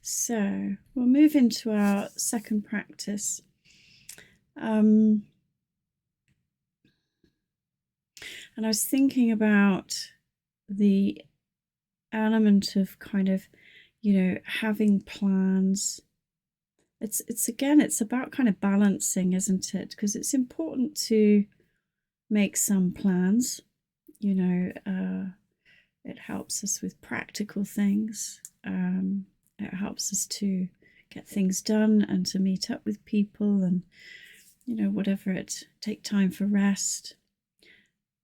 So we'll move into our second practice. And I was thinking about the element of kind of, having plans. It's about kind of balancing, isn't it? Because it's important to make some plans. It helps us with practical things. It helps us to get things done and to meet up with people and, take time for rest.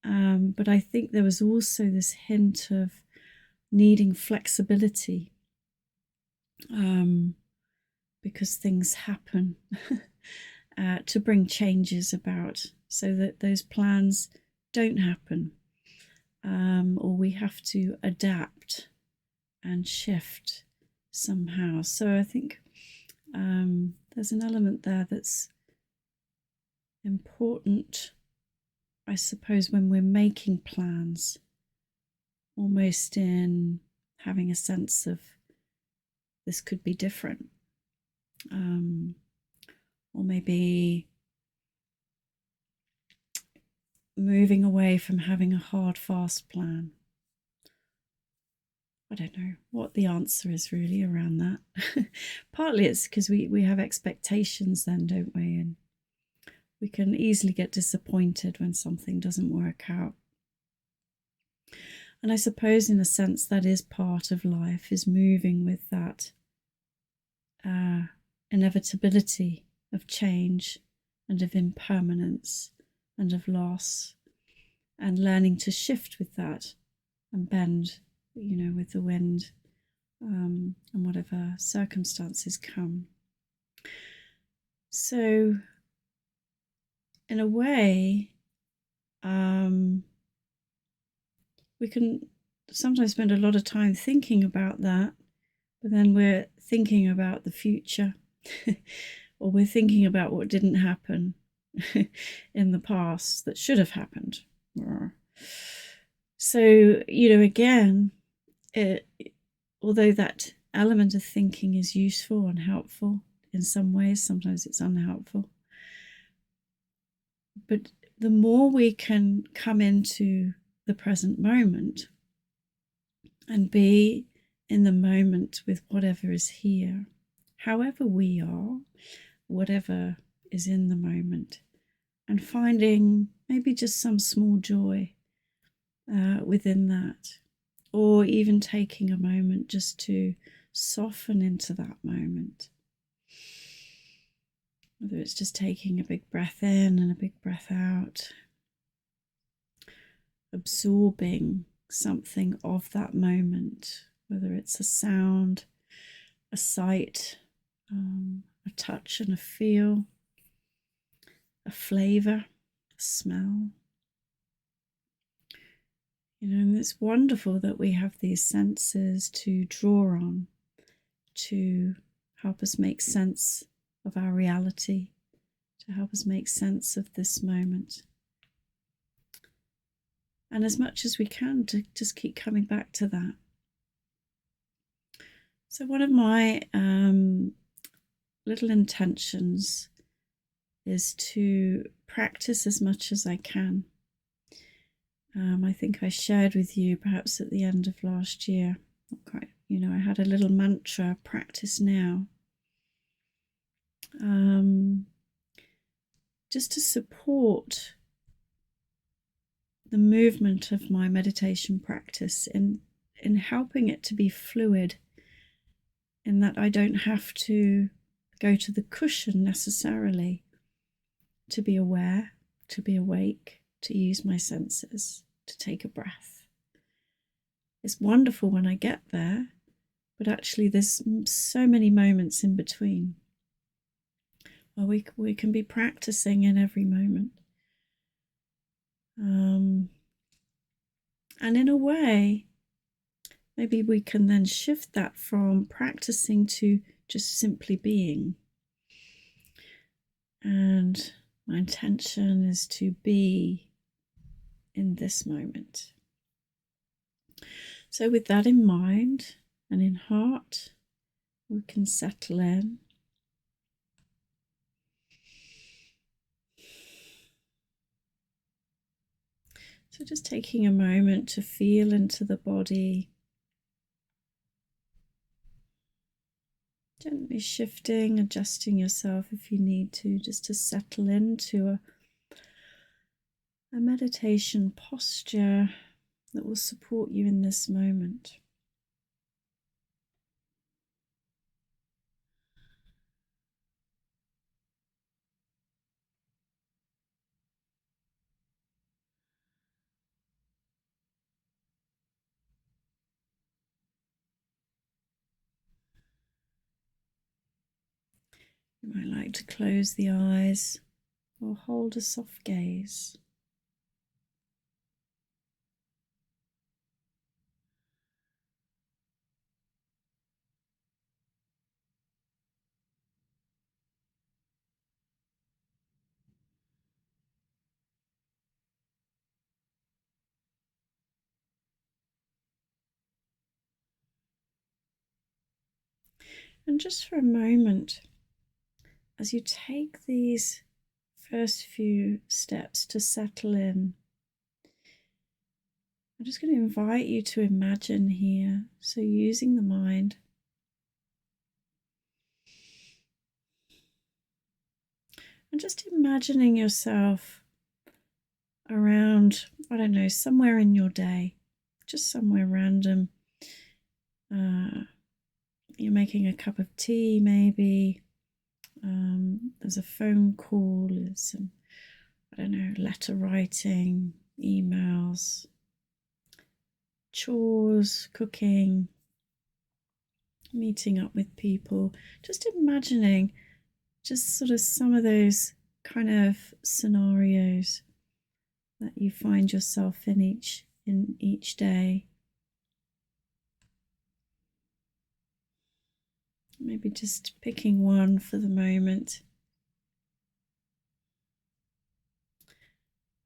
But I think there was also this hint of needing flexibility, because things happen, to bring changes about so that those plans don't happen, or we have to adapt and shift somehow. So I think there's an element there that's important, I suppose, when we're making plans, almost in having a sense of this could be different, or maybe moving away from having a hard, fast plan. I don't know what the answer is really around that. Partly it's because we have expectations then, don't we? And we can easily get disappointed when something doesn't work out. And I suppose in a sense that is part of life, is moving with that inevitability of change and of impermanence and of loss, and learning to shift with that and bend, with the wind, and whatever circumstances come. So in a way, we can sometimes spend a lot of time thinking about that, but then we're thinking about the future or we're thinking about what didn't happen in the past that should have happened. So, again, although that element of thinking is useful and helpful in some ways, sometimes it's unhelpful. But the more we can come into the present moment and be in the moment with whatever is here, however we are, whatever is in the moment, and finding maybe just some small joy within that, or even taking a moment just to soften into that moment. Whether it's just taking a big breath in and a big breath out, absorbing something of that moment, whether it's a sound, a sight, a touch and a feel, a flavour, a smell. And it's wonderful that we have these senses to draw on to help us make sense of our reality, to help us make sense of this moment. And as much as we can, to just keep coming back to that. So one of my little intentions is to practice as much as I can. I think I shared with you perhaps at the end of last year, I had a little mantra, practice now. Just to support the movement of my meditation practice in helping it to be fluid, in that I don't have to go to the cushion necessarily to be aware, to be awake, to use my senses, to take a breath. It's wonderful when I get there, but actually there's so many moments in between where we can be practicing in every moment. And in a way, maybe we can then shift that from practicing to just simply being. And my intention is to be in this moment. So with that in mind and in heart, we can settle in. So just taking a moment to feel into the body, gently shifting, adjusting yourself if you need to, just to settle into a meditation posture that will support you in this moment. You might like to close the eyes or hold a soft gaze. And just for a moment, as you take these first few steps to settle in, I'm just going to invite you to imagine here. So using the mind, and just imagining yourself around, I don't know, somewhere in your day, just somewhere random. You're making a cup of tea, maybe. There's a phone call, there's some, I don't know, letter writing, emails, chores, cooking, meeting up with people. Just imagining just sort of some of those kind of scenarios that you find yourself in each day. Maybe just picking one for the moment.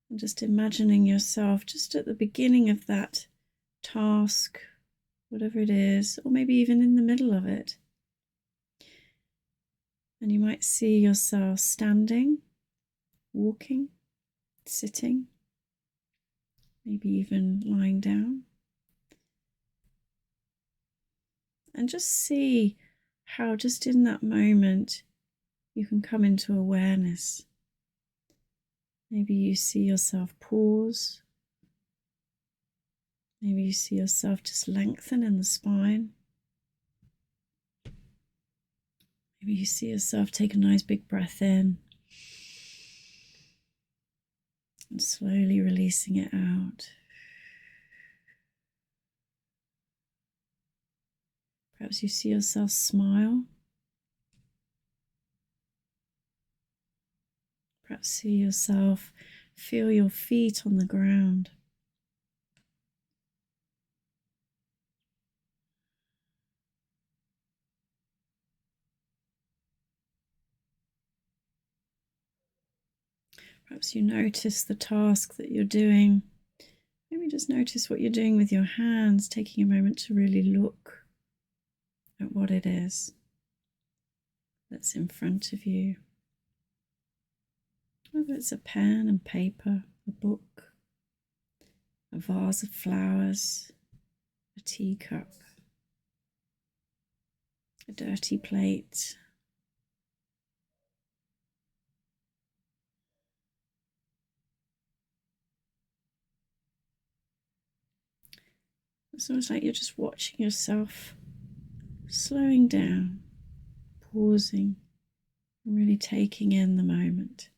And just imagining yourself just at the beginning of that task, whatever it is, or maybe even in the middle of it. And you might see yourself standing, walking, sitting, maybe even lying down. And just see how just in that moment you can come into awareness. Maybe you see yourself pause. Maybe you see yourself just lengthen in the spine. Maybe you see yourself take a nice big breath in and slowly releasing it out. Perhaps you see yourself smile. Perhaps see yourself feel your feet on the ground. Perhaps you notice the task that you're doing. Maybe just notice what you're doing with your hands, taking a moment to really look at what it is that's in front of you. Whether it's a pen and paper, a book, a vase of flowers, a teacup, a dirty plate. It's almost like you're just watching yourself slowing down, pausing, and really taking in the moment.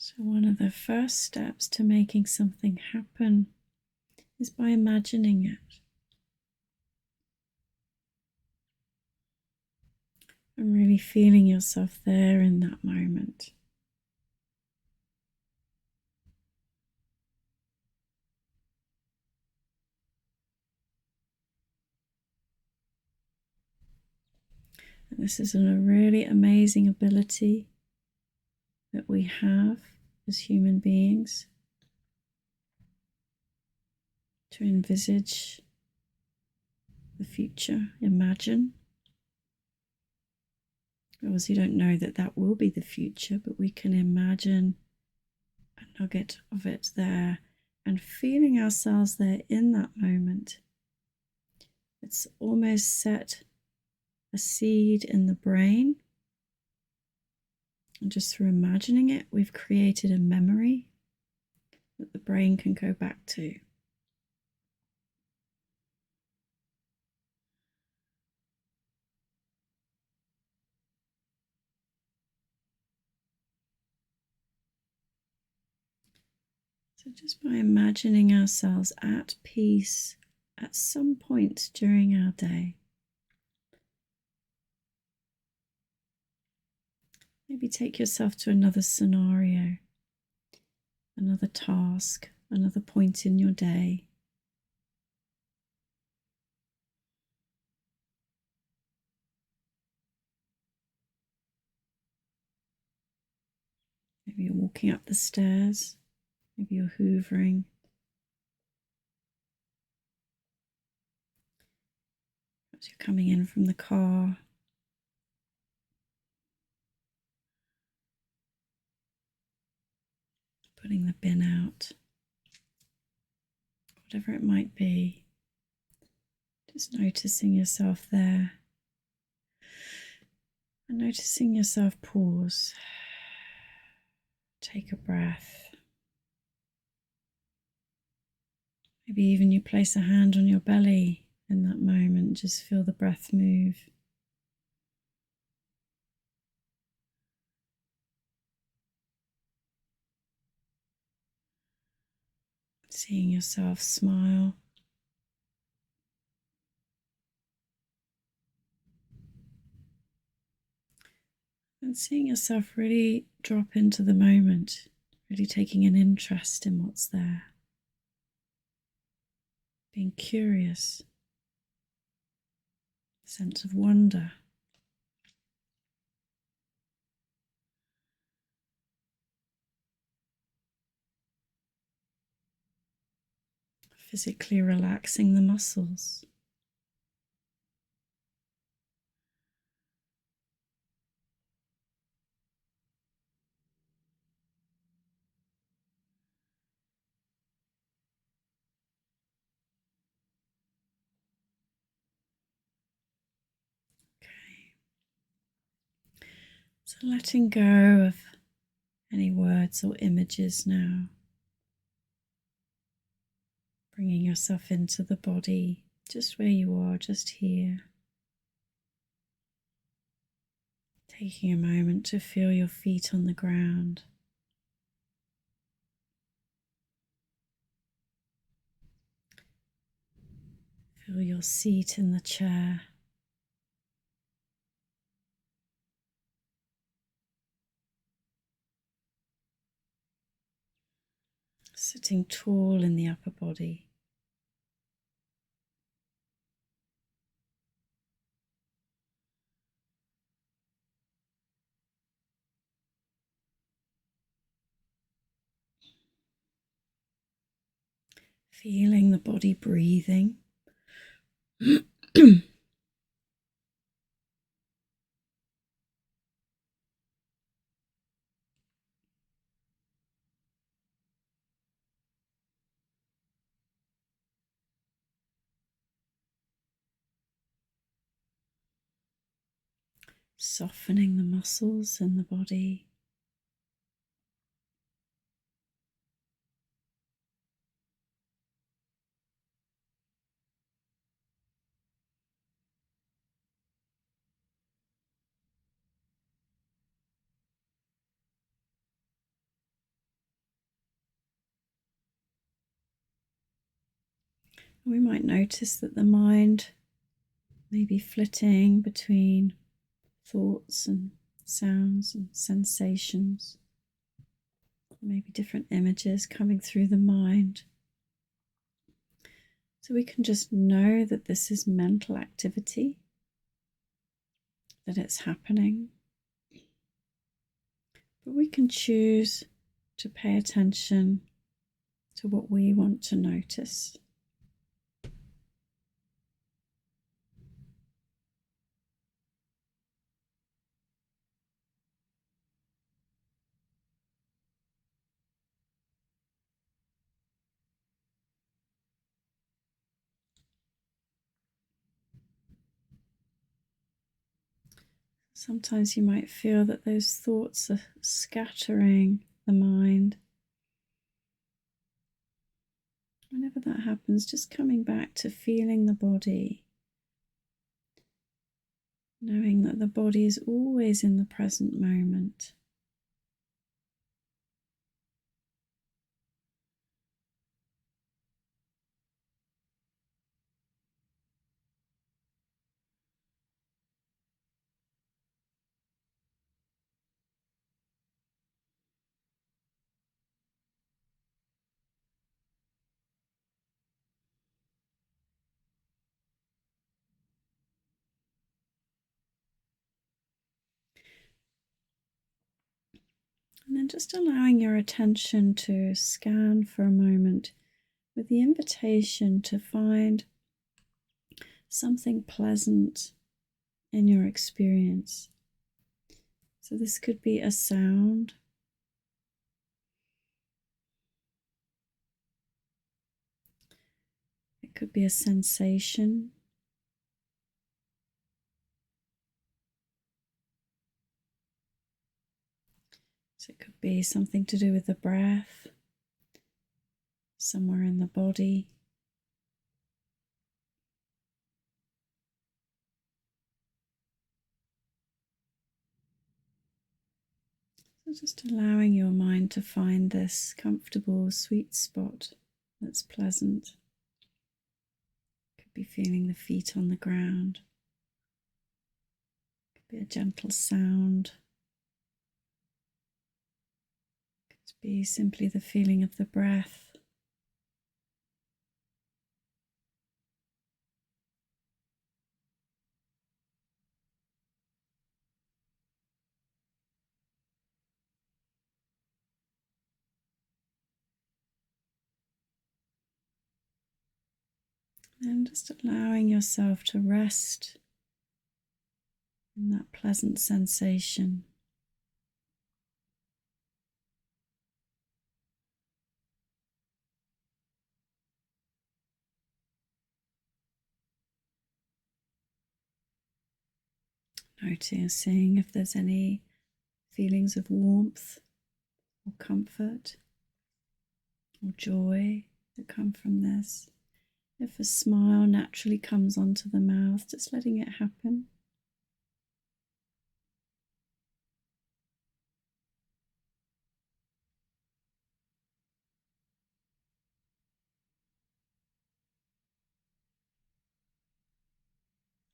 So one of the first steps to making something happen is by imagining it. And really feeling yourself there in that moment. And this is a really amazing ability that we have as human beings to envisage the future, imagine. Obviously, you don't know that that will be the future, but we can imagine a nugget of it there and feeling ourselves there in that moment. It's almost set a seed in the brain. And just through imagining it, we've created a memory that the brain can go back to. So just by imagining ourselves at peace at some point during our day. Maybe take yourself to another scenario, another task, another point in your day. Maybe you're walking up the stairs, maybe you're hoovering. Perhaps you're coming in from the car. Putting the bin out. Whatever it might be. Just noticing yourself there. And noticing yourself pause. Take a breath. Maybe even you place a hand on your belly in that moment. Just feel the breath move. Seeing yourself smile. And seeing yourself really drop into the moment, really taking an interest in what's there. Being curious, sense of wonder. Physically relaxing the muscles. So letting go of any words or images now. Bringing yourself into the body, just where you are, just here. Taking a moment to feel your feet on the ground. Feel your seat in the chair. Sitting tall in the upper body. Feeling the body breathing. Softening the muscles in the body. We might notice that the mind may be flitting between thoughts and sounds and sensations, maybe different images coming through the mind. So we can just know that this is mental activity, that it's happening. But we can choose to pay attention to what we want to notice. Sometimes you might feel that those thoughts are scattering the mind. Whenever that happens, just coming back to feeling the body, knowing that the body is always in the present moment. And then just allowing your attention to scan for a moment with the invitation to find something pleasant in your experience. So this could be a sound, it could be a sensation, so it could be something to do with the breath, somewhere in the body. So just allowing your mind to find this comfortable sweet spot that's pleasant. Could be feeling the feet on the ground. Could be a gentle sound. Could be simply the feeling of the breath. And just allowing yourself to rest in that pleasant sensation. Noticing if there's any feelings of warmth or comfort or joy that come from this. If a smile naturally comes onto the mouth, just letting it happen.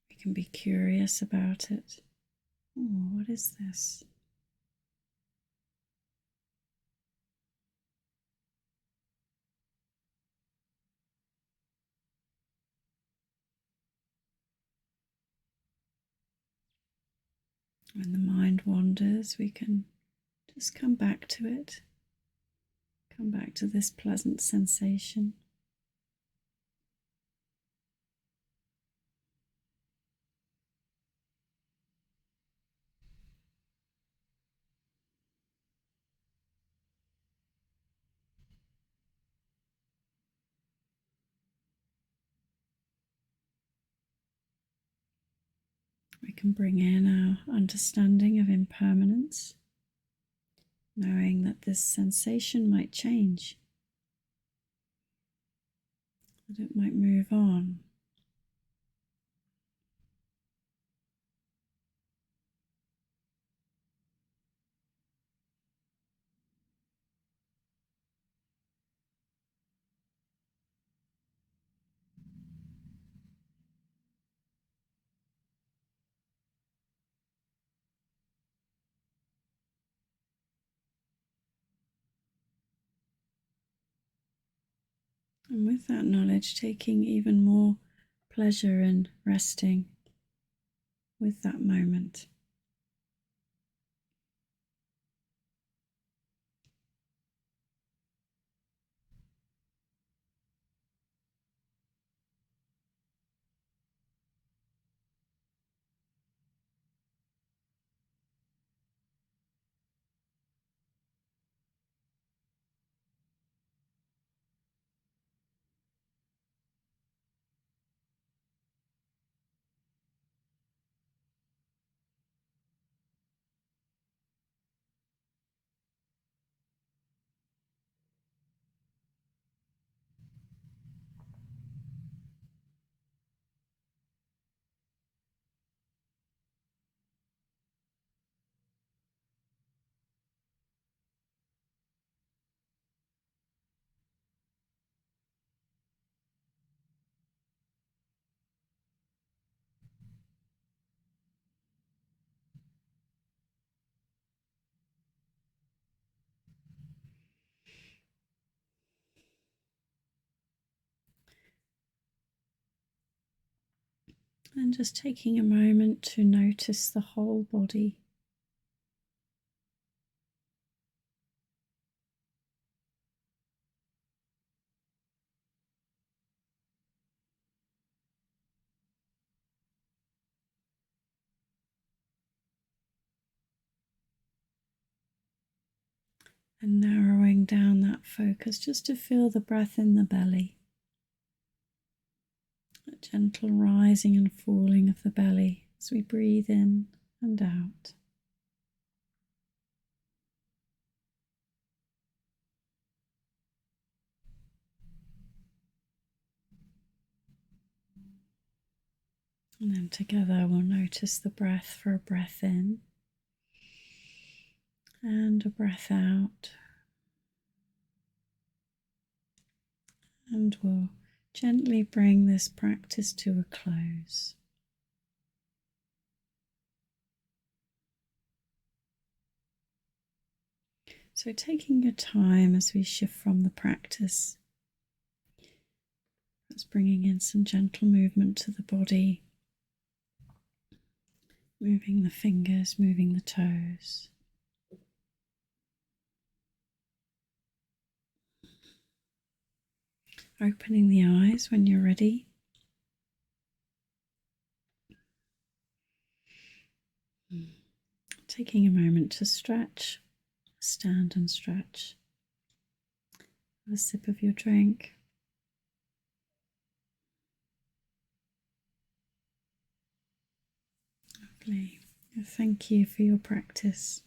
We can be curious about it. Oh, what is this? When the mind wanders, we can just come back to it. Come back to this pleasant sensation. We can bring in our understanding of impermanence, knowing that this sensation might change, that it might move on. And with that knowledge, taking even more pleasure in resting with that moment. And just taking a moment to notice the whole body. And narrowing down that focus just to feel the breath in the belly. A gentle rising and falling of the belly as we breathe in and out. And then together we'll notice the breath for a breath in and a breath out. And we'll gently bring this practice to a close. So taking your time as we shift from the practice, that's bringing in some gentle movement to the body, moving the fingers, moving the toes. Opening the eyes when you're ready. Taking a moment to stretch, stand and stretch. Have a sip of your drink. Lovely. Thank you for your practice.